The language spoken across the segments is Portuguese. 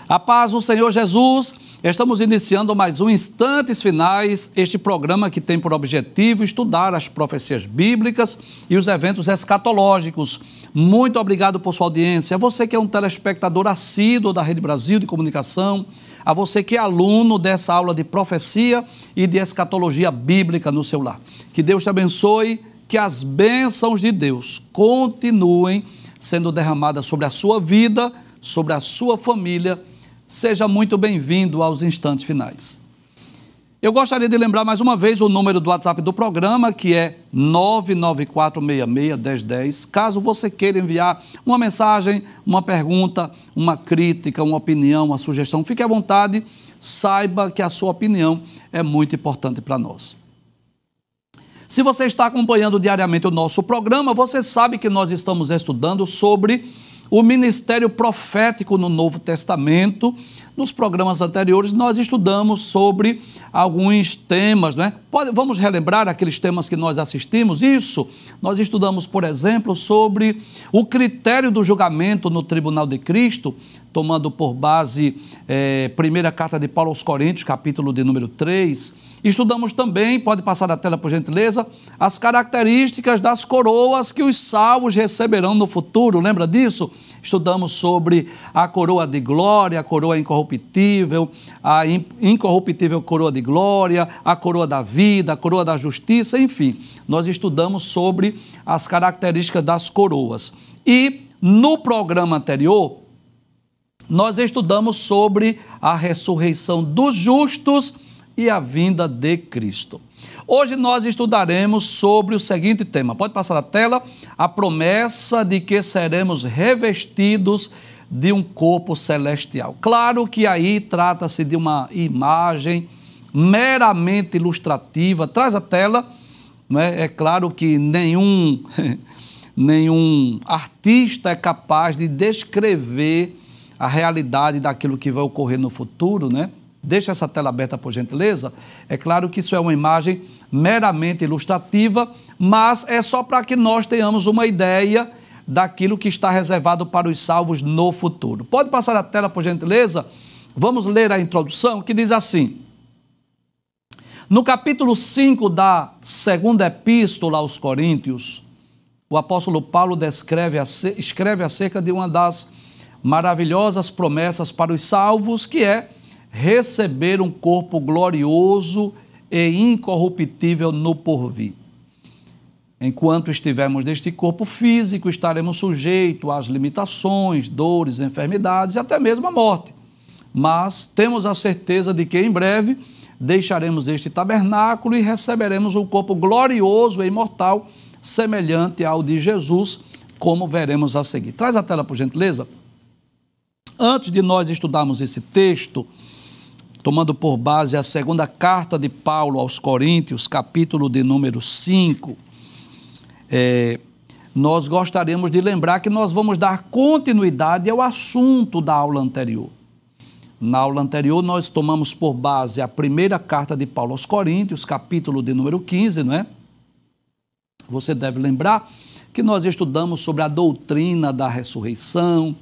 A paz do Senhor Jesus, estamos iniciando mais um Instantes Finais, este programa que tem por objetivo estudar as profecias bíblicas e os eventos escatológicos. Muito obrigado por sua audiência. A você que é um telespectador assíduo da Rede Brasil de Comunicação, a você que é aluno dessa aula de profecia e de escatologia bíblica no seu lar. Que Deus te abençoe, que as bênçãos de Deus continuem sendo derramadas sobre a sua vida, sobre a sua família. Seja muito bem-vindo aos Instantes Finais. Eu gostaria de lembrar mais uma vez o número do WhatsApp do programa, que é 994661010. Caso você queira enviar uma mensagem, uma pergunta, uma crítica, uma opinião, uma sugestão, fique à vontade, saiba que a sua opinião é muito importante para nós. Se você está acompanhando diariamente o nosso programa, você sabe que nós estamos estudando sobre o ministério profético no Novo Testamento. Nos programas anteriores, nós estudamos sobre alguns temas, né? Vamos relembrar aqueles temas que nós assistimos? Isso, nós estudamos, por exemplo, sobre o critério do julgamento no Tribunal de Cristo, tomando por base primeira carta de Paulo aos Coríntios, capítulo de número 3. Estudamos também, pode passar a tela por gentileza, as características das coroas que os salvos receberão no futuro. Lembra disso? Estudamos sobre a coroa de glória, a coroa incorruptível, a incorruptível coroa de glória, a coroa da vida, a coroa da justiça, enfim. Nós estudamos sobre as características das coroas. E no programa anterior, nós estudamos sobre a ressurreição dos justos e a vinda de Cristo. Hoje nós estudaremos sobre o seguinte tema. Pode passar a tela. A promessa de que seremos revestidos de um corpo celestial. Claro que aí trata-se de uma imagem meramente ilustrativa. Traz a tela. Né? É claro que nenhum artista é capaz de descrever a realidade daquilo que vai ocorrer no futuro, né? Deixa essa tela aberta, por gentileza. É claro que isso é uma imagem meramente ilustrativa, mas é só para que nós tenhamos uma ideia daquilo que está reservado para os salvos no futuro. Pode passar a tela, por gentileza? Vamos ler a introdução, que diz assim: no capítulo 5 da segunda epístola aos Coríntios, o apóstolo Paulo escreve acerca de uma das maravilhosas promessas para os salvos, que é receber um corpo glorioso e incorruptível no porvir. Enquanto estivermos neste corpo físico, estaremos sujeitos às limitações, dores, enfermidades e até mesmo à morte. Mas temos a certeza de que em breve deixaremos este tabernáculo e receberemos um corpo glorioso e imortal, semelhante ao de Jesus, como veremos a seguir. Traz a tela, por gentileza. Antes de nós estudarmos esse texto, tomando por base a segunda carta de Paulo aos Coríntios, capítulo de número 5, nós gostaríamos de lembrar que nós vamos dar continuidade ao assunto da aula anterior. Na aula anterior, nós tomamos por base a primeira carta de Paulo aos Coríntios, capítulo de número 15, não é? Você deve lembrar que nós estudamos sobre a doutrina da ressurreição.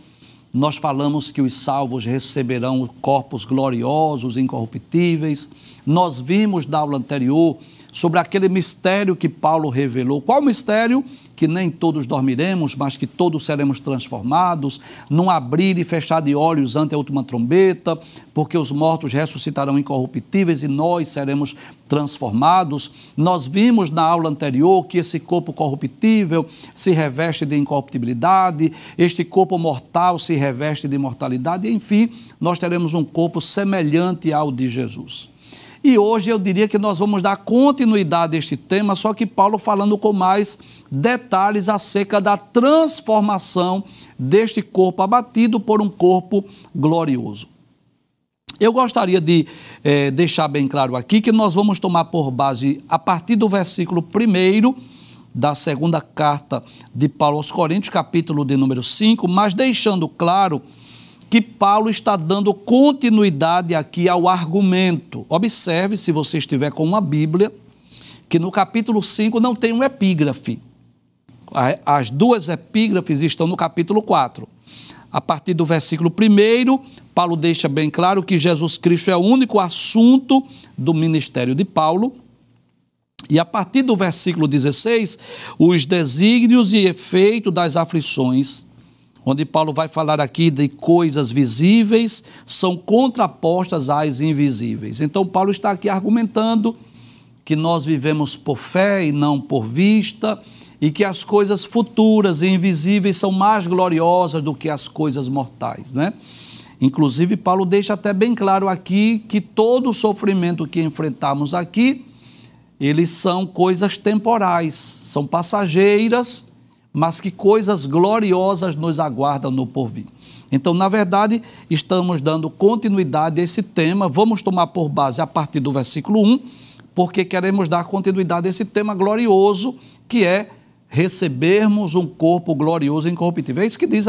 Nós falamos que os salvos receberão corpos gloriosos, incorruptíveis. Nós vimos na aula anterior sobre aquele mistério que Paulo revelou. Qual mistério? Que nem todos dormiremos, mas que todos seremos transformados, num abrir e fechar de olhos ante a última trombeta, porque os mortos ressuscitarão incorruptíveis e nós seremos transformados. Nós vimos na aula anterior que esse corpo corruptível se reveste de incorruptibilidade, este corpo mortal se reveste de imortalidade, e, enfim, nós teremos um corpo semelhante ao de Jesus. E hoje eu diria que nós vamos dar continuidade a este tema, só que Paulo falando com mais detalhes acerca da transformação deste corpo abatido por um corpo glorioso. Eu gostaria de deixar bem claro aqui que nós vamos tomar por base, a partir do versículo 1 da segunda carta de Paulo aos Coríntios, capítulo de número 5, mas deixando claro que Paulo está dando continuidade aqui ao argumento. Observe, se você estiver com uma Bíblia, que no capítulo 5 não tem um epígrafe. As duas epígrafes estão no capítulo 4. a partir do versículo 1, Paulo deixa bem claro que Jesus Cristo é o único assunto do ministério de Paulo. E a partir do versículo 16, os desígnios e efeitos das aflições, onde Paulo vai falar aqui de coisas visíveis, são contrapostas às invisíveis. Então, Paulo está aqui argumentando que nós vivemos por fé e não por vista, e que as coisas futuras e invisíveis são mais gloriosas do que as coisas mortais, né? Inclusive, Paulo deixa até bem claro aqui que todo o sofrimento que enfrentamos aqui, eles são coisas temporais, são passageiras, mas que coisas gloriosas nos aguardam no porvir. Então, na verdade, estamos dando continuidade a esse tema. Vamos tomar por base a partir do versículo 1, porque queremos dar continuidade a esse tema glorioso, que é recebermos um corpo glorioso e incorruptível. É isso que diz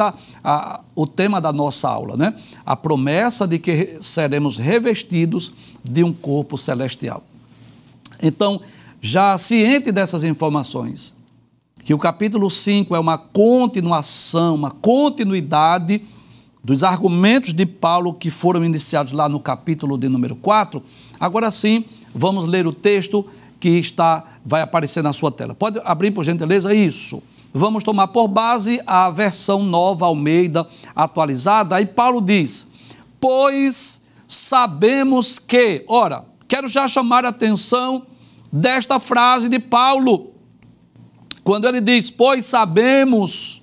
o tema da nossa aula, né? A promessa de que seremos revestidos de um corpo celestial. Então, já ciente dessas informações, que o capítulo 5 é uma continuação, uma continuidade dos argumentos de Paulo que foram iniciados lá no capítulo de número 4, agora sim, vamos ler o texto que vai aparecer na sua tela. Pode abrir, por gentileza? Isso. Vamos tomar por base a versão nova Almeida atualizada. Aí Paulo diz, pois sabemos que... Ora, quero já chamar a atenção desta frase de Paulo, quando ele diz, pois sabemos,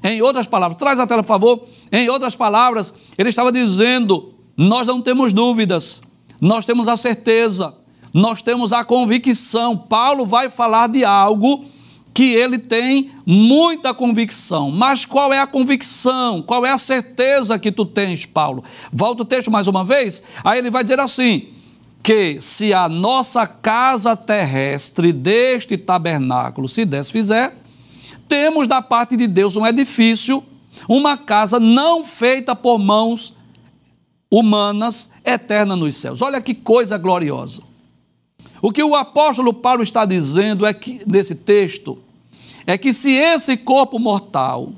em outras palavras, traz a tela, por favor, em outras palavras, ele estava dizendo, nós não temos dúvidas, nós temos a certeza, nós temos a convicção. Paulo vai falar de algo que ele tem muita convicção. Mas qual é a convicção? Qual é a certeza que tu tens, Paulo? Volta o texto mais uma vez. Aí ele vai dizer assim, que se a nossa casa terrestre deste tabernáculo se desfizer, temos da parte de Deus um edifício, uma casa não feita por mãos humanas, eterna nos céus. Olha que coisa gloriosa. O que o apóstolo Paulo está dizendo é que, nesse texto, é que se esse corpo mortal,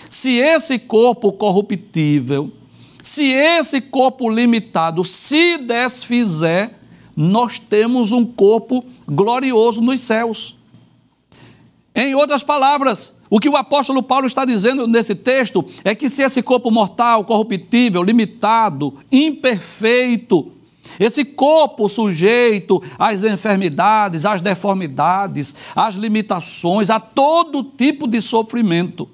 se esse corpo corruptível, se esse corpo limitado se desfizer, nós temos um corpo glorioso nos céus. Em outras palavras, o que o apóstolo Paulo está dizendo nesse texto é que se esse corpo mortal, corruptível, limitado, imperfeito, esse corpo sujeito às enfermidades, às deformidades, às limitações, a todo tipo de sofrimento,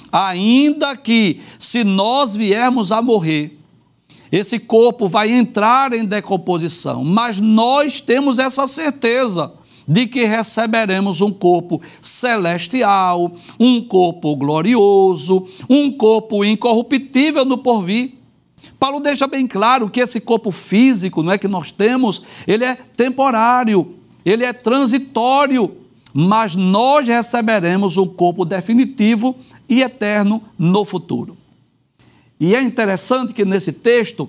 ainda que se nós viermos a morrer, esse corpo vai entrar em decomposição, mas nós temos essa certeza de que receberemos um corpo celestial, um corpo glorioso, um corpo incorruptível no porvir. Paulo deixa bem claro que esse corpo físico, não é, que nós temos, ele é temporário, ele é transitório, mas nós receberemos um corpo definitivo e eterno no futuro. E é interessante que nesse texto,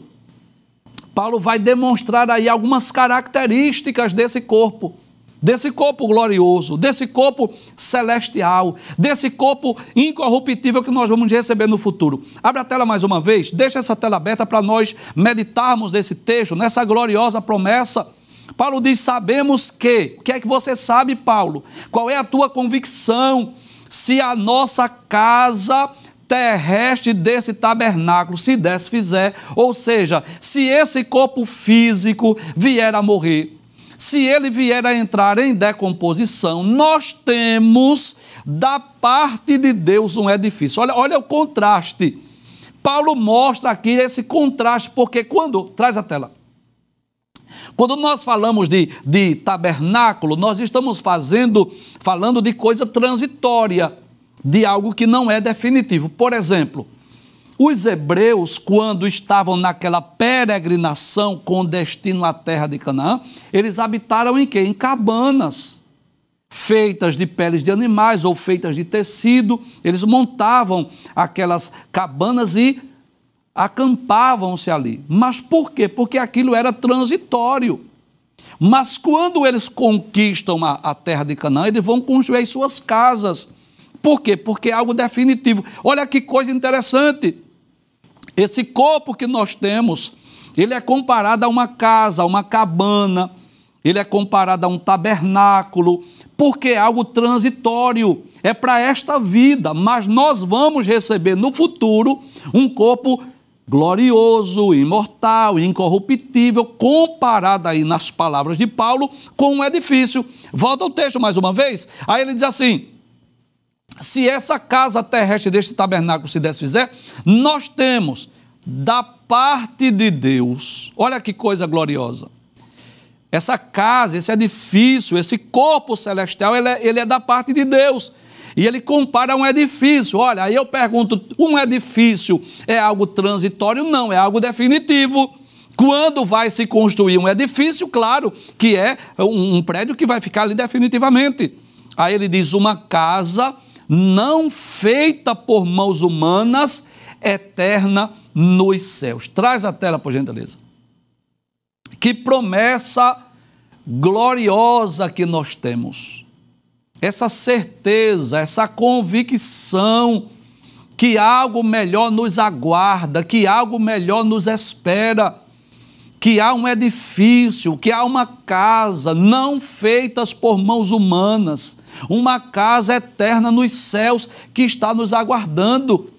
Paulo vai demonstrar aí algumas características desse corpo glorioso, desse corpo celestial, desse corpo incorruptível que nós vamos receber no futuro. Abre a tela mais uma vez, deixa essa tela aberta para nós meditarmos nesse texto, nessa gloriosa promessa. Paulo diz, sabemos que... O que é que você sabe, Paulo? Qual é a tua convicção? Se a nossa casa terrestre desse tabernáculo se desfizer, ou seja, se esse corpo físico vier a morrer, se ele vier a entrar em decomposição, nós temos da parte de Deus um edifício. Olha o contraste. Paulo mostra aqui esse contraste, porque traz a tela. Quando nós falamos de tabernáculo, nós estamos falando de coisa transitória, de algo que não é definitivo. Por exemplo, os hebreus, quando estavam naquela peregrinação com destino à terra de Canaã, eles habitaram em quê? Em cabanas, feitas de peles de animais ou feitas de tecido. Eles montavam aquelas cabanas e acampavam-se ali. Mas por quê? Porque aquilo era transitório. Mas quando eles conquistam a terra de Canaã, eles vão construir as suas casas Por quê? Porque é algo definitivo. Olha que coisa interessante. Esse corpo que nós temos, ele é comparado a uma casa, a uma cabana, ele é comparado a um tabernáculo, porque é algo transitório, é para esta vida, mas nós vamos receber no futuro um corpo glorioso, imortal, incorruptível, comparado aí nas palavras de Paulo com um edifício. Volta ao texto mais uma vez, aí ele diz assim: se essa casa terrestre deste tabernáculo se desfizer, nós temos da parte de Deus, olha que coisa gloriosa, essa casa, esse edifício, esse corpo celestial, ele é da parte de Deus. E ele compara um edifício. Olha, aí eu pergunto, um edifício é algo transitório? Não, é algo definitivo. Quando vai se construir um edifício, claro que é um prédio que vai ficar ali definitivamente. Aí ele diz, uma casa não feita por mãos humanas, eterna nos céus. Traz a tela, por gentileza. Que promessa gloriosa que nós temos. Essa certeza, essa convicção que algo melhor nos aguarda, que algo melhor nos espera, que há um edifício, que há uma casa não feitas por mãos humanas, uma casa eterna nos céus que está nos aguardando.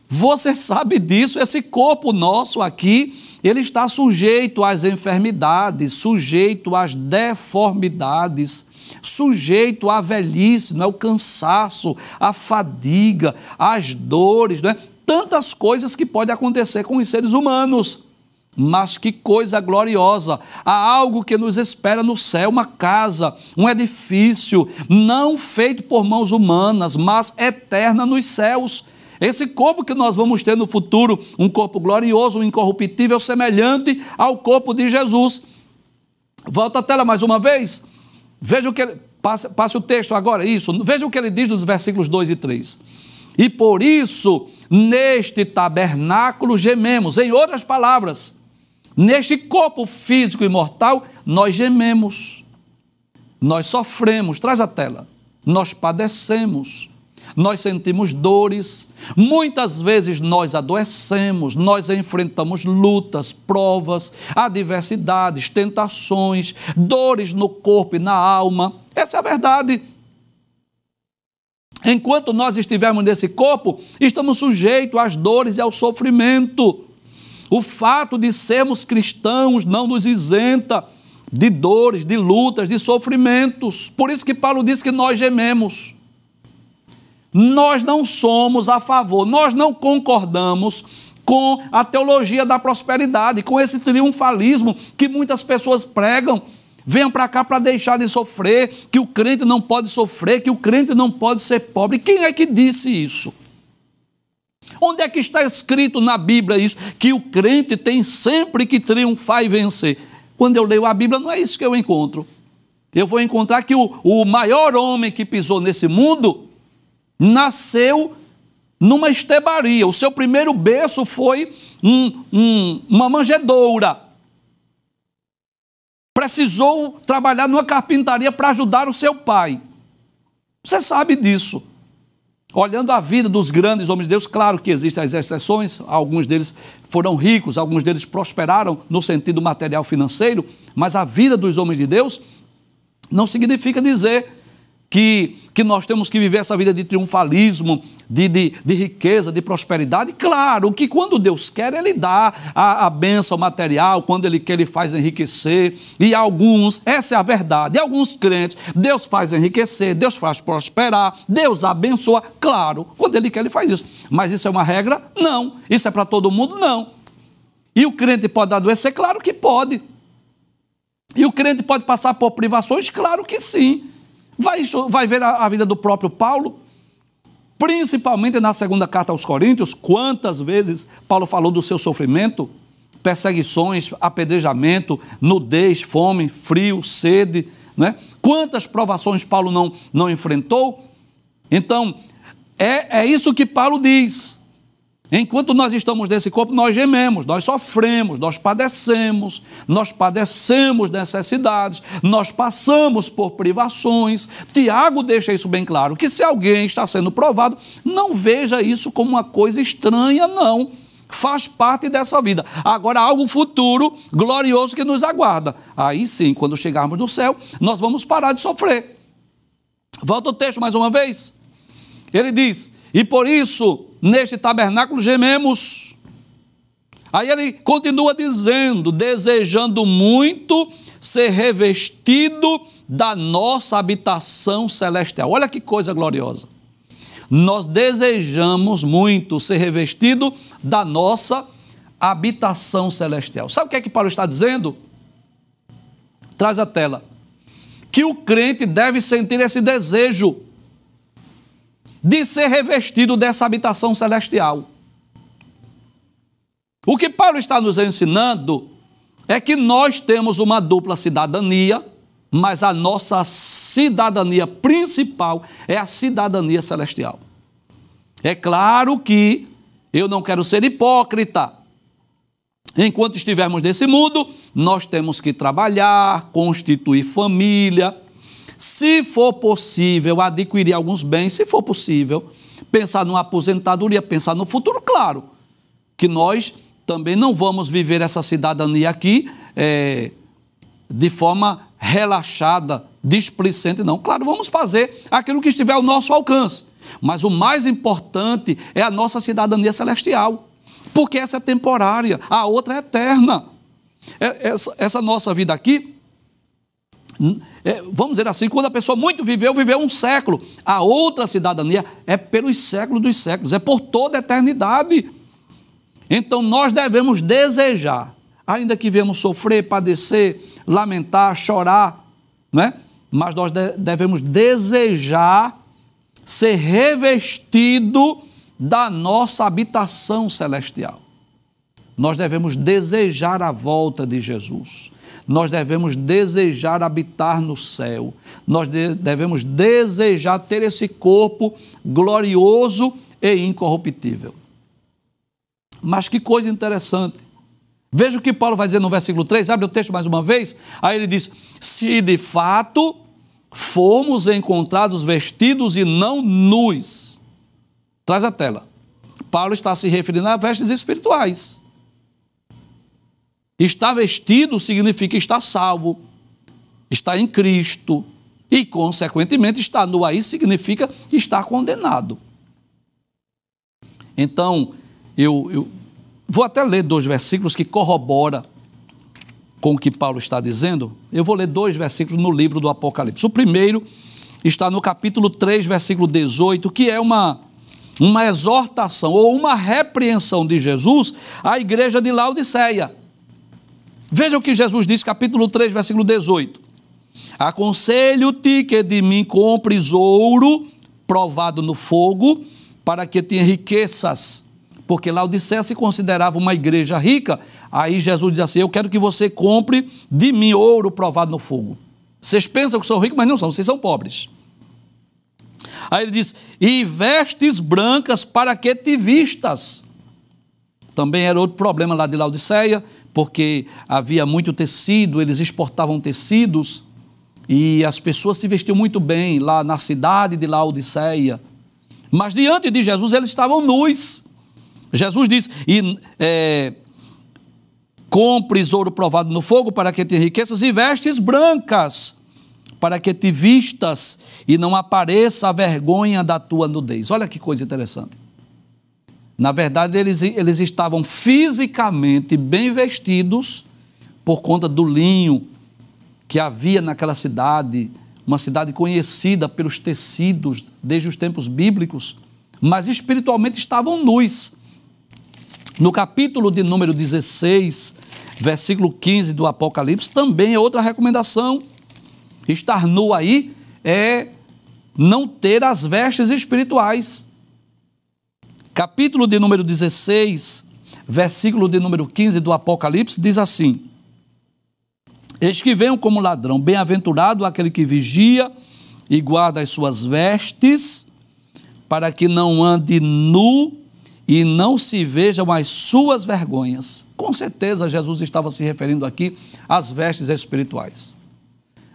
Você sabe disso, esse corpo nosso aqui, ele está sujeito às enfermidades, sujeito às deformidades, sujeito à velhice, não é? O cansaço, a fadiga, as dores, não é? Tantas coisas que podem acontecer com os seres humanos. Mas que coisa gloriosa, há algo que nos espera no céu, uma casa, um edifício, não feito por mãos humanas, mas eterna nos céus. Esse corpo que nós vamos ter no futuro, um corpo glorioso, um incorruptível, semelhante ao corpo de Jesus. Volta a tela mais uma vez. Veja o que ele... Passe o texto agora, isso. Veja o que ele diz nos versículos 2 e 3. E por isso, neste tabernáculo gememos. Em outras palavras, neste corpo físico e mortal, nós gememos. Nós sofremos. Traz a tela. Nós padecemos. Nós sentimos dores, muitas vezes nós adoecemos, nós enfrentamos lutas, provas, adversidades, tentações, dores no corpo e na alma. Essa é a verdade. Enquanto nós estivermos nesse corpo, estamos sujeitos às dores e ao sofrimento. O fato de sermos cristãos não nos isenta de dores, de lutas, de sofrimentos. Por isso que Paulo diz que nós gememos. Nós não somos a favor, nós não concordamos com a teologia da prosperidade, com esse triunfalismo que muitas pessoas pregam. Venham para cá para deixar de sofrer, que o crente não pode sofrer, que o crente não pode ser pobre. Quem é que disse isso? Onde é que está escrito na Bíblia isso? Que o crente tem sempre que triunfar e vencer. Quando eu leio a Bíblia, não é isso que eu encontro. Eu vou encontrar que o maior homem que pisou nesse mundo nasceu numa estebaria. O seu primeiro berço foi uma manjedoura. Precisou trabalhar numa carpintaria para ajudar o seu pai. Você sabe disso. Olhando a vida dos grandes homens de Deus, claro que existem as exceções, alguns deles foram ricos, alguns deles prosperaram no sentido material financeiro, mas a vida dos homens de Deus não significa dizer que nós temos que viver essa vida de triunfalismo, de riqueza, de prosperidade. Claro que quando Deus quer, Ele dá a bênção material, quando Ele quer, Ele faz enriquecer. E alguns, essa é a verdade, e alguns crentes, Deus faz enriquecer, Deus faz prosperar, Deus abençoa. Claro, quando Ele quer, Ele faz isso. Mas isso é uma regra? Não. Isso é para todo mundo? Não. E o crente pode adoecer? Claro que pode. E o crente pode passar por privações? Claro que sim. Vai ver a vida do próprio Paulo, principalmente na segunda carta aos Coríntios, quantas vezes Paulo falou do seu sofrimento, perseguições, apedrejamento, nudez, fome, frio, sede, né? Quantas provações Paulo não enfrentou? Então, é isso que Paulo diz. Enquanto nós estamos nesse corpo, nós gememos, nós sofremos, nós padecemos necessidades, nós passamos por privações. Tiago deixa isso bem claro, que se alguém está sendo provado, não veja isso como uma coisa estranha, não. Faz parte dessa vida. Agora, algo futuro, glorioso que nos aguarda. Aí sim, quando chegarmos no céu, nós vamos parar de sofrer. Volta o texto mais uma vez. Ele diz, e por isso, neste tabernáculo gememos. Aí ele continua dizendo, desejando muito ser revestido da nossa habitação celestial. Olha que coisa gloriosa. Nós desejamos muito ser revestido da nossa habitação celestial. Sabe o que é que Paulo está dizendo? Traz a tela. Que o crente deve sentir esse desejo de ser revestido dessa habitação celestial. O que Paulo está nos ensinando é que nós temos uma dupla cidadania, mas a nossa cidadania principal é a cidadania celestial. É claro que eu não quero ser hipócrita. Enquanto estivermos nesse mundo, nós temos que trabalhar, constituir família. Se for possível, adquirir alguns bens, se for possível, pensar numa aposentadoria, pensar no futuro, claro, que nós também não vamos viver essa cidadania aqui de forma relaxada, displicente, não. Claro, vamos fazer aquilo que estiver ao nosso alcance, mas o mais importante é a nossa cidadania celestial, porque essa é temporária, a outra é eterna. Essa nossa vida aqui, vamos dizer assim, quando a pessoa muito viveu um século. A outra cidadania é pelos séculos dos séculos, é por toda a eternidade. Então nós devemos desejar, ainda que venhamos sofrer, padecer, lamentar, chorar, né? Mas nós devemos desejar ser revestido da nossa habitação celestial. Nós devemos desejar a volta de Jesus. Nós devemos desejar habitar no céu. Nós devemos desejar ter esse corpo glorioso e incorruptível. Mas que coisa interessante. Veja o que Paulo vai dizer no versículo 3, abre o texto mais uma vez. Aí ele diz, se de fato formos encontrados vestidos e não nus. Traz a tela. Paulo está se referindo a vestes espirituais. Estar vestido significa estar salvo, estar em Cristo e, consequentemente, estar nu aí significa estar condenado. Então, eu vou até ler 2 versículos que corroboram com o que Paulo está dizendo. Eu vou ler 2 versículos no livro do Apocalipse. O primeiro está no capítulo 3, versículo 18, que é uma exortação ou uma repreensão de Jesus à igreja de Laodiceia. Veja o que Jesus diz, capítulo 3, versículo 18. Aconselho-te que de mim compres ouro provado no fogo, para que tenha riquezas. Porque Laodiceia se considerava uma igreja rica. Aí Jesus diz assim, eu quero que você compre de mim ouro provado no fogo. Vocês pensam que são ricos, mas não são, vocês são pobres. Aí ele diz, e vestes brancas para que te vistas. Também era outro problema lá de Laodiceia, porque havia muito tecido, eles exportavam tecidos, e as pessoas se vestiam muito bem lá na cidade de Laodiceia. Mas diante de Jesus eles estavam nus. Jesus diz, compres ouro provado no fogo para que te enriqueças e vestes brancas para que te vistas e não apareça a vergonha da tua nudez. Olha que coisa interessante. Na verdade, eles estavam fisicamente bem vestidos por conta do linho que havia naquela cidade, uma cidade conhecida pelos tecidos desde os tempos bíblicos, mas espiritualmente estavam nus. No capítulo de número 16, versículo 15 do Apocalipse, também é outra recomendação. Estar nu aí é não ter as vestes espirituais. Capítulo de número 16, versículo de número 15 do Apocalipse, diz assim, eis que venho como ladrão, bem-aventurado aquele que vigia e guarda as suas vestes, para que não ande nu e não se vejam as suas vergonhas. Com certeza, Jesus estava se referindo aqui às vestes espirituais.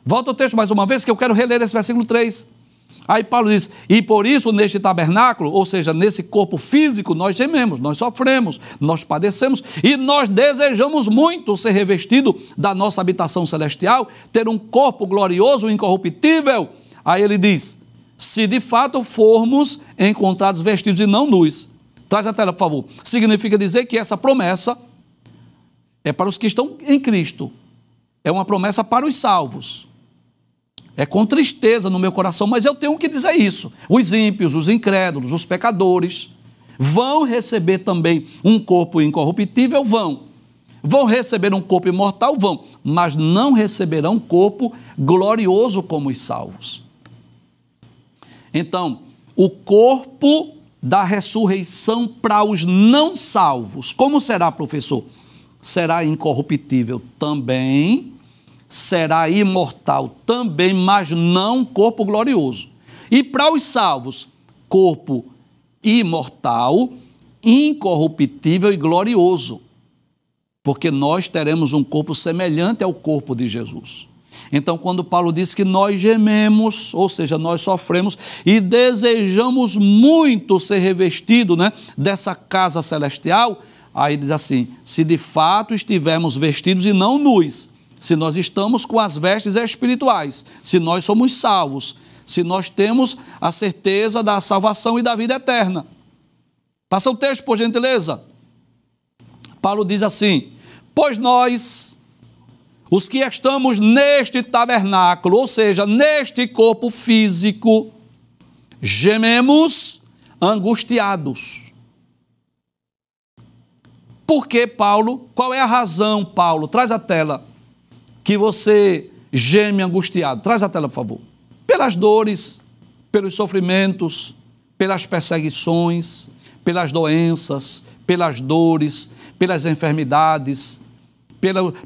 Volta ao texto mais uma vez, que eu quero reler esse versículo 3. Aí Paulo diz, e por isso neste tabernáculo, ou seja, nesse corpo físico, nós gememos, nós sofremos, nós padecemos, e nós desejamos muito ser revestido da nossa habitação celestial, ter um corpo glorioso, incorruptível. Aí ele diz, se de fato formos encontrados vestidos e não nus. Traz a tela, por favor. Significa dizer que essa promessa é para os que estão em Cristo. É uma promessa para os salvos. É com tristeza no meu coração, mas eu tenho que dizer isso. Os ímpios, os incrédulos, os pecadores vão receber também um corpo incorruptível, vão receber um corpo imortal, mas não receberão um corpo glorioso como os salvos. Então, o corpo da ressurreição para os não salvos, como será, professor? Será incorruptível também, será imortal também, mas não corpo glorioso. E para os salvos, corpo imortal, incorruptível e glorioso, porque nós teremos um corpo semelhante ao corpo de Jesus. Então, quando Paulo diz que nós gememos, ou seja, nós sofremos e desejamos muito ser revestido, dessa casa celestial, aí diz assim, se de fato estivermos vestidos e não nus, se nós estamos com as vestes espirituais, se nós somos salvos, se nós temos a certeza da salvação e da vida eterna. Passa o texto, por gentileza. Paulo diz assim, pois nós, os que estamos neste tabernáculo, ou seja, neste corpo físico, gememos angustiados. Por que, Paulo? Qual é a razão, Paulo? Traz a tela. Que você geme angustiado. Traz a tela, por favor. Pelas dores, pelos sofrimentos, pelas perseguições, pelas doenças, pelas dores, pelas enfermidades,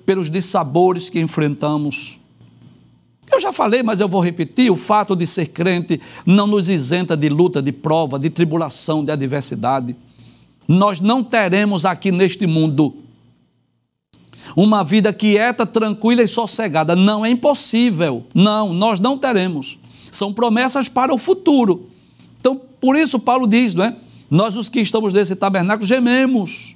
pelos dissabores que enfrentamos. Eu já falei, mas eu vou repetir, o fato de ser crente não nos isenta de luta, de prova, de tribulação, de adversidade. Nós não teremos aqui neste mundo uma vida quieta, tranquila e sossegada. Não é impossível. Não, nós não teremos. São promessas para o futuro. Então, por isso Paulo diz, nós os que estamos nesse tabernáculo gememos.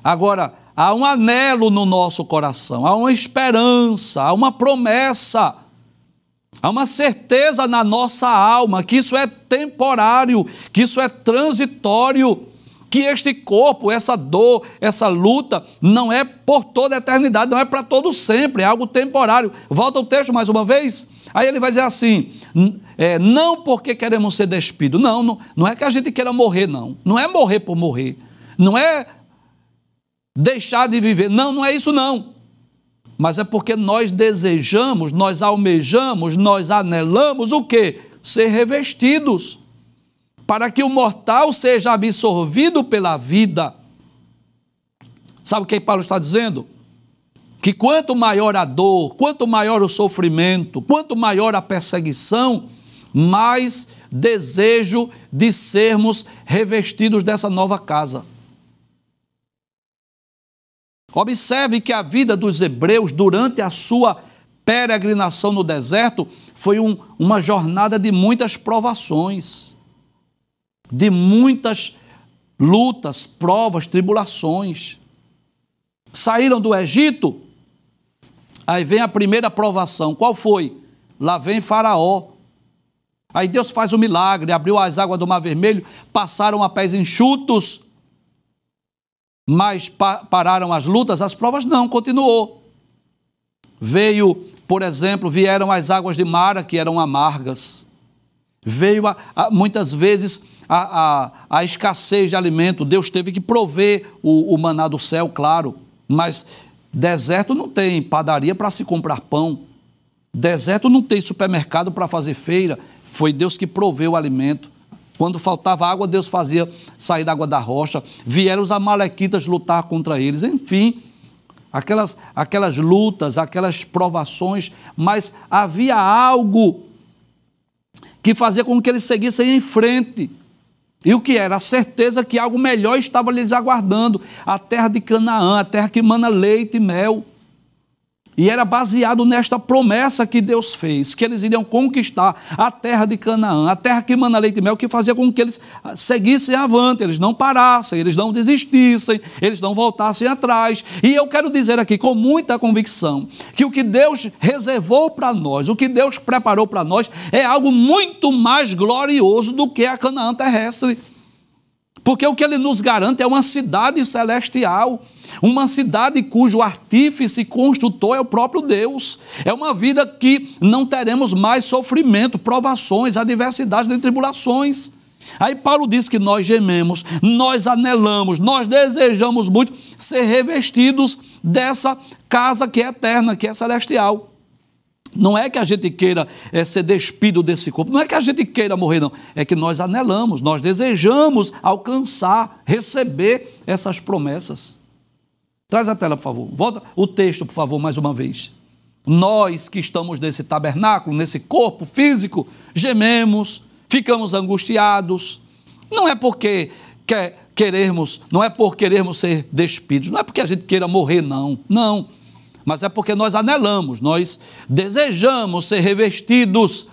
Agora, há um anelo no nosso coração, há uma esperança, há uma promessa, há uma certeza na nossa alma que isso é temporário, que isso é transitório, que este corpo, essa dor, essa luta, não é por toda a eternidade, não é para todo sempre, é algo temporário. Volta o texto mais uma vez, aí ele vai dizer assim, não porque queremos ser despidos, não é que a gente queira morrer, não é morrer por morrer, não é deixar de viver, não é isso não, mas é porque nós desejamos, nós almejamos, nós anelamos o quê? Ser revestidos, para que o mortal seja absorvido pela vida. Sabe o que Paulo está dizendo? Que quanto maior a dor, quanto maior o sofrimento, quanto maior a perseguição, mais desejo de sermos revestidos dessa nova casa. Observe que a vida dos hebreus durante a sua peregrinação no deserto foi uma jornada de muitas provações, de muitas lutas, provas, tribulações. Saíram do Egito, aí vem a primeira provação. Qual foi? Lá vem Faraó. Aí Deus faz o milagre, abriu as águas do Mar Vermelho, passaram a pés enxutos, mas pararam as lutas, as provas não, continuou. Vieram as águas de Mara, que eram amargas. Veio muitas vezes a escassez de alimento. Deus teve que prover o maná do céu, claro, mas deserto não tem padaria para se comprar pão, deserto não tem supermercado para fazer feira. Foi Deus que proveu o alimento. Quando faltava água, Deus fazia sair água da rocha. Vieram os amalequitas lutar contra eles. Enfim, aquelas lutas, aquelas provações, mas havia algo que fazia com que eles seguissem em frente. E o que era? A certeza que algo melhor estava lhes aguardando, a terra de Canaã, a terra que mana leite e mel. E era baseado nesta promessa que Deus fez, que eles iriam conquistar a terra de Canaã, a terra que mana leite e mel, que fazia com que eles seguissem avante, eles não parassem, eles não desistissem, eles não voltassem atrás. E eu quero dizer aqui com muita convicção que o que Deus reservou para nós, o que Deus preparou para nós é algo muito mais glorioso do que a Canaã terrestre. Porque o que ele nos garante é uma cidade celestial, uma cidade cujo artífice e construtor é o próprio Deus. É uma vida que não teremos mais sofrimento, provações, adversidades nem tribulações. Aí Paulo diz que nós gememos, nós anelamos, nós desejamos muito ser revestidos dessa casa que é eterna, que é celestial. Não é que a gente queira ser despido desse corpo, não é que a gente queira morrer, não. É que nós anelamos, nós desejamos alcançar, receber essas promessas. Traz a tela, por favor. Volta o texto, por favor, mais uma vez. Nós que estamos nesse tabernáculo, nesse corpo físico, gememos, ficamos angustiados. Não é porque não é por querermos ser despidos, não é porque a gente queira morrer, não. Não. Mas é porque nós anelamos, nós desejamos ser revestidos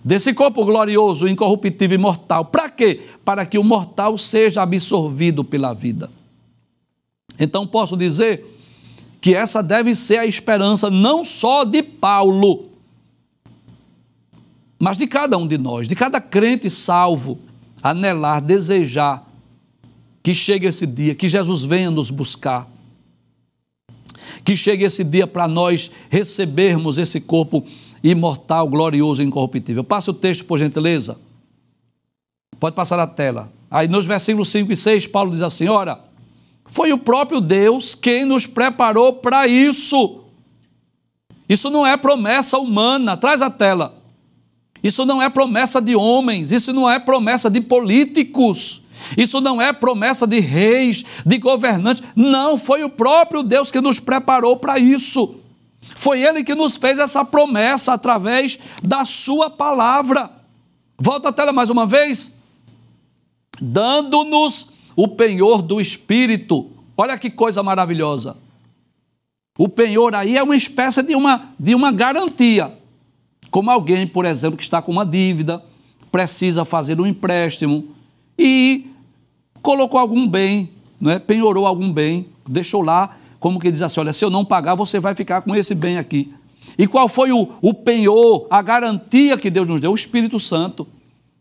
desse corpo glorioso, incorruptível e imortal. Para quê? Para que o mortal seja absorvido pela vida. Então posso dizer que essa deve ser a esperança não só de Paulo, mas de cada um de nós, de cada crente salvo, anelar, desejar que chegue esse dia, que Jesus venha nos buscar. Que chegue esse dia para nós recebermos esse corpo imortal, glorioso e incorruptível. Passa o texto, por gentileza. Pode passar a tela. Aí nos versículos 5 e 6, Paulo diz assim, ora, foi o próprio Deus quem nos preparou para isso. Isso não é promessa humana. Traz a tela. Isso não é promessa de homens, isso não é promessa de políticos. Isso não é promessa de reis, de governantes. Não, foi o próprio Deus que nos preparou para isso. Foi Ele que nos fez essa promessa através da sua palavra. Volta a tela mais uma vez. Dando-nos o penhor do Espírito. Olha que coisa maravilhosa. O penhor aí é uma espécie de uma garantia. Como alguém, por exemplo, que está com uma dívida, precisa fazer um empréstimo e colocou algum bem, né? Penhorou algum bem, deixou lá, como que diz assim, olha, se eu não pagar, você vai ficar com esse bem aqui. E qual foi o penhor, a garantia que Deus nos deu? O Espírito Santo,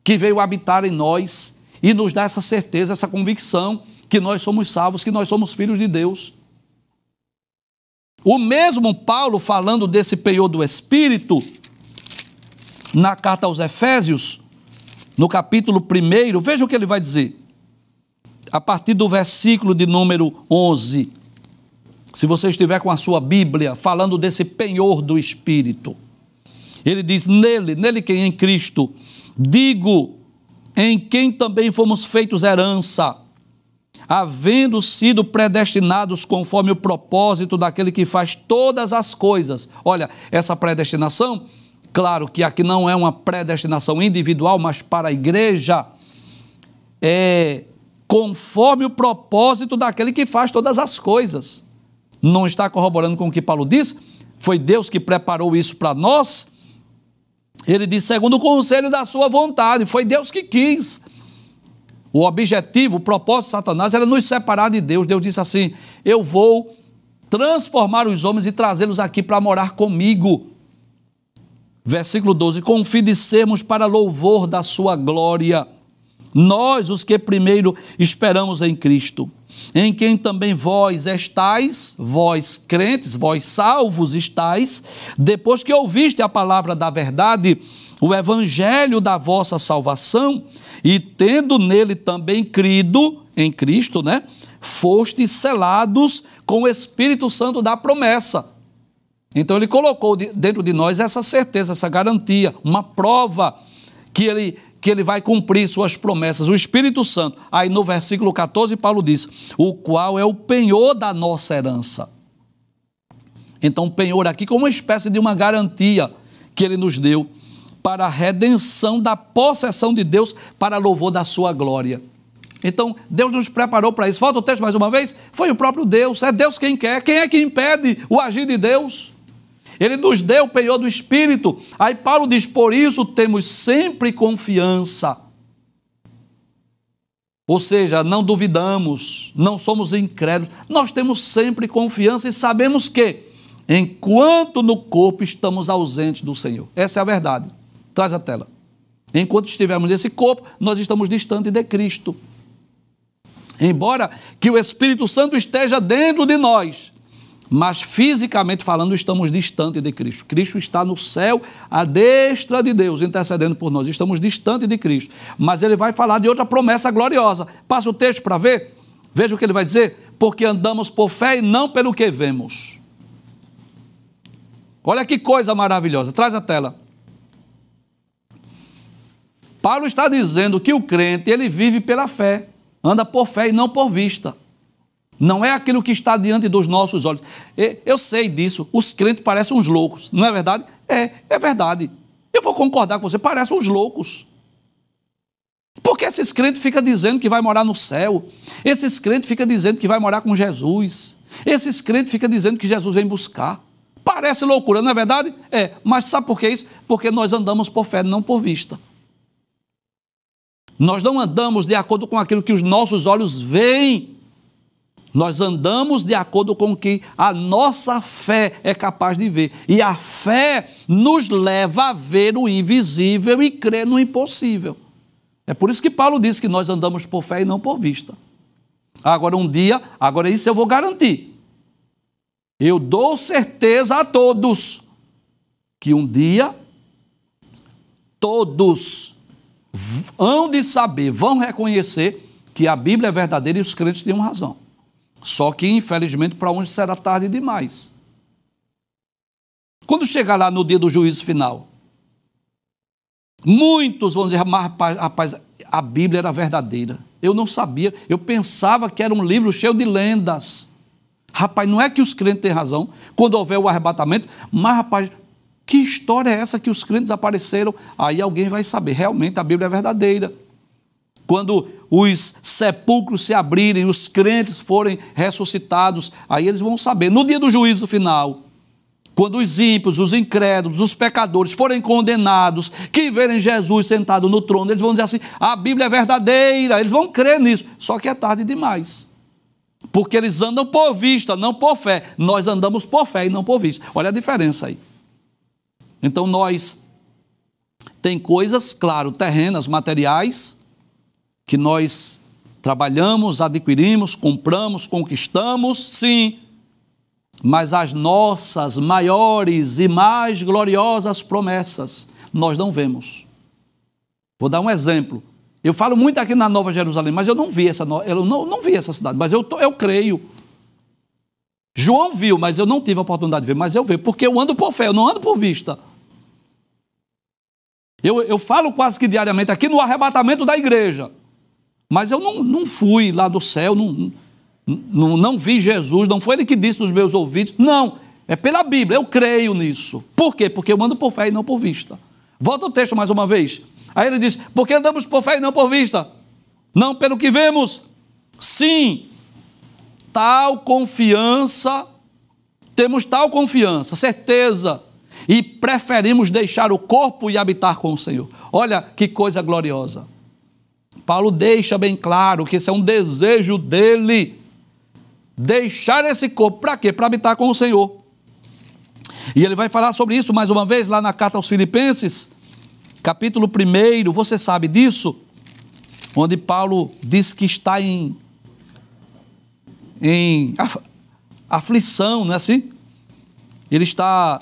que veio habitar em nós e nos dá essa certeza, essa convicção que nós somos salvos, que nós somos filhos de Deus. O mesmo Paulo, falando desse penhor do Espírito, na carta aos Efésios, no capítulo 1, veja o que ele vai dizer. A partir do versículo de número 11. Se você estiver com a sua Bíblia, falando desse penhor do Espírito. Ele diz, nele quem? Em Cristo. Digo, em quem também fomos feitos herança, havendo sido predestinados conforme o propósito daquele que faz todas as coisas. Olha, essa predestinação, claro que aqui não é uma predestinação individual, mas para a igreja, é conforme o propósito daquele que faz todas as coisas. Não está corroborando com o que Paulo diz? Foi Deus que preparou isso para nós? Ele diz, segundo o conselho da sua vontade, foi Deus que quis. O objetivo, o propósito de Satanás era nos separar de Deus. Deus disse assim, eu vou transformar os homens e trazê-los aqui para morar comigo. Versículo 12, com o fim de sermos para louvor da sua glória. Nós, os que primeiro esperamos em Cristo, em quem também vós estáis, vós crentes, vós salvos estáis, depois que ouviste a palavra da verdade, o evangelho da vossa salvação, e tendo nele também crido, em Cristo, né, fostes selados com o Espírito Santo da promessa. Então ele colocou dentro de nós essa certeza, essa garantia, uma prova que ele vai cumprir suas promessas, o Espírito Santo. Aí no versículo 14, Paulo diz, o qual é o penhor da nossa herança. Então, penhor aqui como uma espécie de uma garantia que ele nos deu, para a redenção da possessão de Deus, para louvor da sua glória. Então, Deus nos preparou para isso. Volta o texto mais uma vez. Foi o próprio Deus. É Deus quem quer. Quem é que impede o agir de Deus? Ele nos deu o penhor do Espírito. Aí Paulo diz, por isso temos sempre confiança. Ou seja, não duvidamos, não somos incrédulos. Nós temos sempre confiança e sabemos que, enquanto no corpo estamos ausentes do Senhor. Essa é a verdade. Traz a tela. Enquanto estivermos nesse corpo, nós estamos distantes de Cristo. Embora que o Espírito Santo esteja dentro de nós, mas fisicamente falando, estamos distantes de Cristo. Cristo está no céu, à destra de Deus, intercedendo por nós. Estamos distantes de Cristo. Mas ele vai falar de outra promessa gloriosa. Passa o texto para ver. Veja o que ele vai dizer. Porque andamos por fé e não pelo que vemos. Olha que coisa maravilhosa. Traz a tela. Paulo está dizendo que o crente, ele vive pela fé. Anda por fé e não por vista. Não é aquilo que está diante dos nossos olhos. Eu sei disso. Os crentes parecem uns loucos. Não é verdade? É verdade. Eu vou concordar com você. Parecem uns loucos. Porque esses crentes ficam dizendo que vai morar no céu. Esses crentes ficam dizendo que vai morar com Jesus. Esses crentes ficam dizendo que Jesus vem buscar. Parece loucura, não é verdade? Mas sabe por que isso? Porque nós andamos por fé, não por vista. Nós não andamos de acordo com aquilo que os nossos olhos veem. Nós andamos de acordo com o que a nossa fé é capaz de ver. E a fé nos leva a ver o invisível e crer no impossível. É por isso que Paulo diz que nós andamos por fé e não por vista. Agora isso eu vou garantir. Eu dou certeza a todos que um dia todos hão de saber, vão reconhecer que a Bíblia é verdadeira e os crentes tinham razão. Só que, infelizmente, para uns será tarde demais. Quando chegar lá no dia do juízo final, muitos vão dizer, mas rapaz, a Bíblia era verdadeira. Eu não sabia, eu pensava que era um livro cheio de lendas. Rapaz, não é que os crentes têm razão, quando houver o arrebatamento, mas rapaz, que história é essa que os crentes apareceram? Aí alguém vai saber, realmente a Bíblia é verdadeira. Quando os sepulcros se abrirem, os crentes forem ressuscitados, aí eles vão saber. No dia do juízo final, quando os ímpios, os incrédulos, os pecadores forem condenados, que verem Jesus sentado no trono, eles vão dizer assim, a Bíblia é verdadeira, eles vão crer nisso, só que é tarde demais. Porque eles andam por vista, não por fé. Nós andamos por fé e não por vista. Olha a diferença aí. Então tem coisas, claro, terrenas, materiais, que nós trabalhamos, adquirimos, compramos, conquistamos, sim. Mas as nossas maiores e mais gloriosas promessas, nós não vemos. Vou dar um exemplo. Eu falo muito aqui na Nova Jerusalém, mas eu não vi essa cidade, mas eu creio. João viu, mas eu não tive a oportunidade de ver, mas eu vejo, porque eu ando por fé, eu não ando por vista. Eu falo quase que diariamente aqui no arrebatamento da igreja, mas eu não fui lá do céu, não vi Jesus, não foi ele que disse nos meus ouvidos, não, é pela Bíblia, eu creio nisso. Por quê? Porque eu ando por fé e não por vista. Volta o texto mais uma vez. Aí ele diz, porque andamos por fé e não por vista, não pelo que vemos. Sim, temos tal confiança, certeza, e preferimos deixar o corpo e habitar com o Senhor. Olha que coisa gloriosa. Paulo deixa bem claro que esse é um desejo dele, deixar esse corpo, para quê? Para habitar com o Senhor. E ele vai falar sobre isso mais uma vez, lá na carta aos Filipenses, capítulo 1, você sabe disso, onde Paulo diz que está em aflição, não é assim? Ele está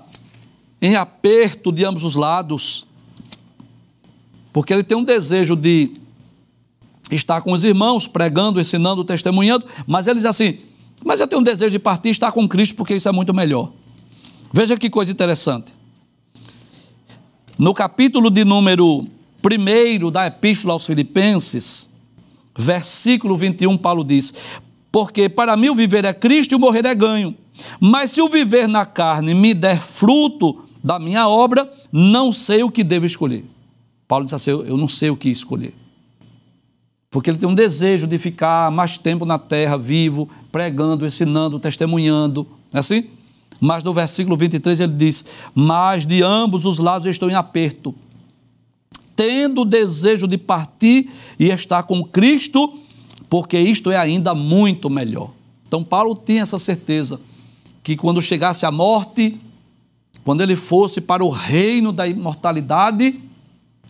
em aperto de ambos os lados, porque ele tem um desejo de estar com os irmãos, pregando, ensinando, testemunhando, mas ele diz assim, mas eu tenho um desejo de partir e estar com Cristo, porque isso é muito melhor. Veja que coisa interessante. No capítulo de número 1 da Epístola aos Filipenses, versículo 21, Paulo diz, porque para mim o viver é Cristo e o morrer é ganho, mas se o viver na carne me der fruto, da minha obra, não sei o que devo escolher. Paulo disse assim, eu não sei o que escolher. Porque ele tem um desejo de ficar mais tempo na terra, vivo, pregando, ensinando, testemunhando, não é assim? Mas no versículo 23 ele diz, mas de ambos os lados eu estou em aperto, tendo o desejo de partir e estar com Cristo, porque isto é ainda muito melhor. Então Paulo tinha essa certeza, que quando chegasse a morte, quando ele fosse para o reino da imortalidade,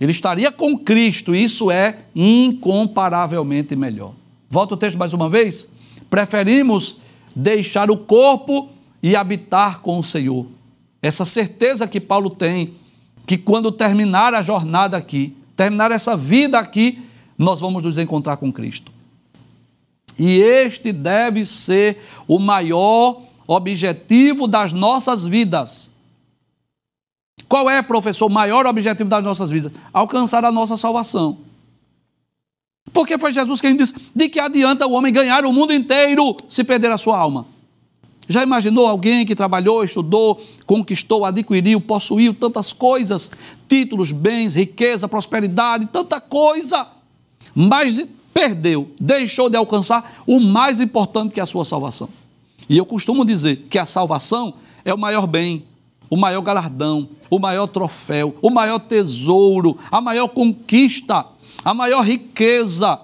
ele estaria com Cristo, e isso é incomparavelmente melhor. Volta o texto mais uma vez. Preferimos deixar o corpo e habitar com o Senhor. Essa certeza que Paulo tem, que quando terminar a jornada aqui, terminar essa vida aqui, nós vamos nos encontrar com Cristo. E este deve ser o maior objetivo das nossas vidas. Qual é, professor, o maior objetivo das nossas vidas? Alcançar a nossa salvação. Porque foi Jesus quem disse, de que adianta o homem ganhar o mundo inteiro se perder a sua alma? Já imaginou alguém que trabalhou, estudou, conquistou, adquiriu, possuiu tantas coisas, títulos, bens, riqueza, prosperidade, tanta coisa, mas perdeu, deixou de alcançar o mais importante, que é a sua salvação. E eu costumo dizer que a salvação é o maior bem, o maior galardão, o maior troféu, o maior tesouro, a maior conquista, a maior riqueza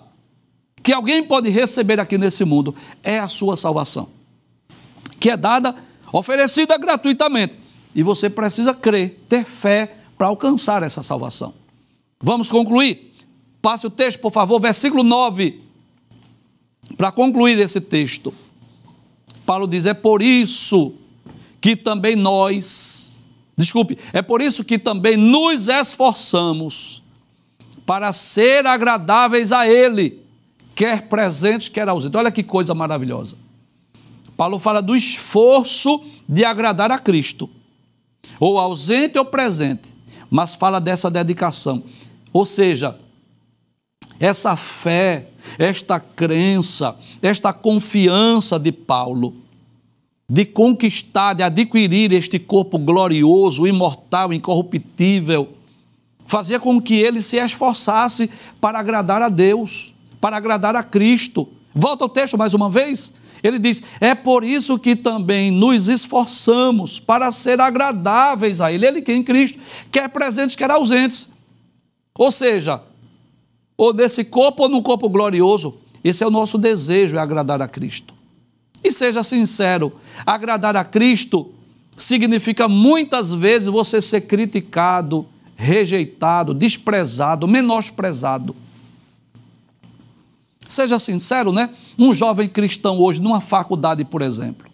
que alguém pode receber aqui nesse mundo é a sua salvação, que é dada, oferecida gratuitamente. E você precisa crer, ter fé para alcançar essa salvação. Vamos concluir? Passe o texto, por favor, versículo 9, para concluir esse texto. Paulo diz, é por isso que também nos esforçamos para ser agradáveis a Ele, quer presentes, quer ausentes. Olha que coisa maravilhosa. Paulo fala do esforço de agradar a Cristo, ou ausente ou presente, mas fala dessa dedicação. Ou seja, essa fé, esta crença, esta confiança de Paulo, de conquistar, de adquirir este corpo glorioso, imortal, incorruptível, fazia com que ele se esforçasse para agradar a Deus, para agradar a Cristo. Volta ao texto mais uma vez. Ele diz, é por isso que também nos esforçamos para ser agradáveis a Ele. Ele que em Cristo, quer presentes, quer ausentes. Ou seja, ou nesse corpo ou no corpo glorioso, esse é o nosso desejo, é agradar a Cristo. E seja sincero, agradar a Cristo significa muitas vezes você ser criticado, rejeitado, desprezado, menosprezado. Seja sincero, né? Um jovem cristão hoje, numa faculdade, por exemplo,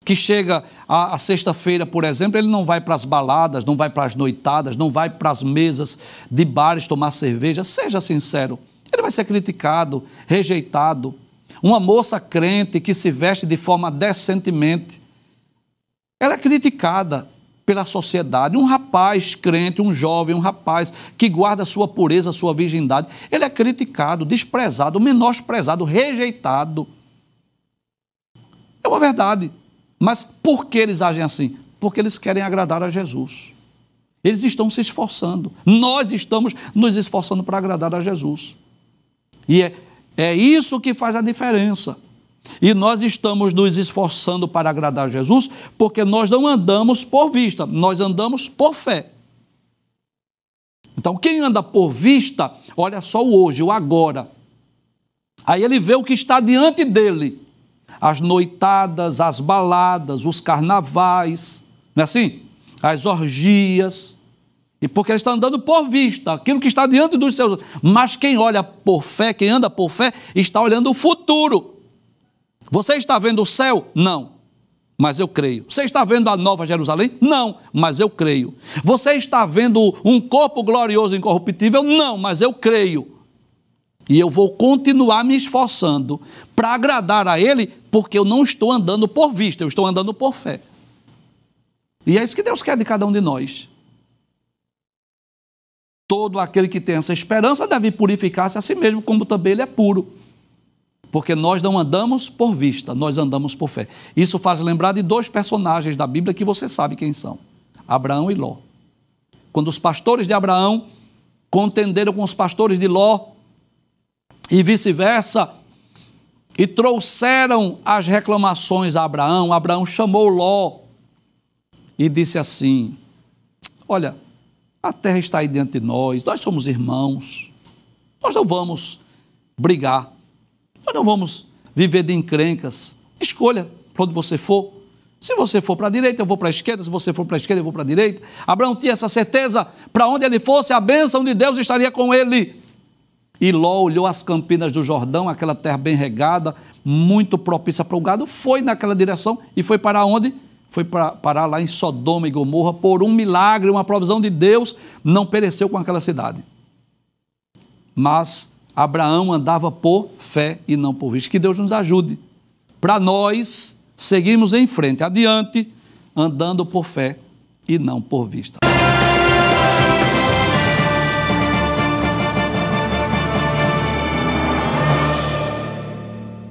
que chega a sexta-feira, por exemplo, ele não vai para as baladas, não vai para as noitadas, não vai para as mesas de bares tomar cerveja. Seja sincero, ele vai ser criticado, rejeitado. Uma moça crente que se veste de forma decentemente, ela é criticada pela sociedade. Um rapaz crente, um jovem, um rapaz que guarda sua pureza, sua virgindade, ele é criticado, desprezado, menosprezado, rejeitado. É uma verdade. Mas por que eles agem assim? Porque eles querem agradar a Jesus. Eles estão se esforçando. Nós estamos nos esforçando para agradar a Jesus. E é isso que faz a diferença. E nós estamos nos esforçando para agradar a Jesus porque nós não andamos por vista, nós andamos por fé. Então, quem anda por vista, olha só o hoje, o agora. Aí ele vê o que está diante dele. As noitadas, as baladas, os carnavais, não é assim? As orgias. E porque ele está andando por vista, aquilo que está diante dos seus olhos. Mas quem olha por fé, quem anda por fé, está olhando o futuro. Você está vendo o céu? Não, mas eu creio. Você está vendo a Nova Jerusalém? Não, mas eu creio. Você está vendo um corpo glorioso e incorruptível? Não, mas eu creio. E eu vou continuar me esforçando para agradar a Ele, porque eu não estou andando por vista, eu estou andando por fé. E é isso que Deus quer de cada um de nós. Todo aquele que tem essa esperança deve purificar-se a si mesmo, como também ele é puro. Porque nós não andamos por vista, nós andamos por fé. Isso faz lembrar de dois personagens da Bíblia que você sabe quem são. Abraão e Ló. Quando os pastores de Abraão contenderam com os pastores de Ló e vice-versa, e trouxeram as reclamações a Abraão, Abraão chamou Ló e disse assim: olha, a terra está aí diante de nós somos irmãos, nós não vamos brigar, nós não vamos viver de encrencas, escolha para onde você for. Se você for para a direita, eu vou para a esquerda. Se você for para a esquerda, eu vou para a direita. Abraão tinha essa certeza, para onde ele fosse, a bênção de Deus estaria com ele. E Ló olhou as campinas do Jordão, aquela terra bem regada, muito propícia para o gado, foi naquela direção e foi para onde? Foi parar lá em Sodoma e Gomorra. Por um milagre, uma provisão de Deus, não pereceu com aquela cidade. Mas Abraão andava por fé e não por vista. Que Deus nos ajude para nós seguirmos em frente, adiante, andando por fé e não por vista.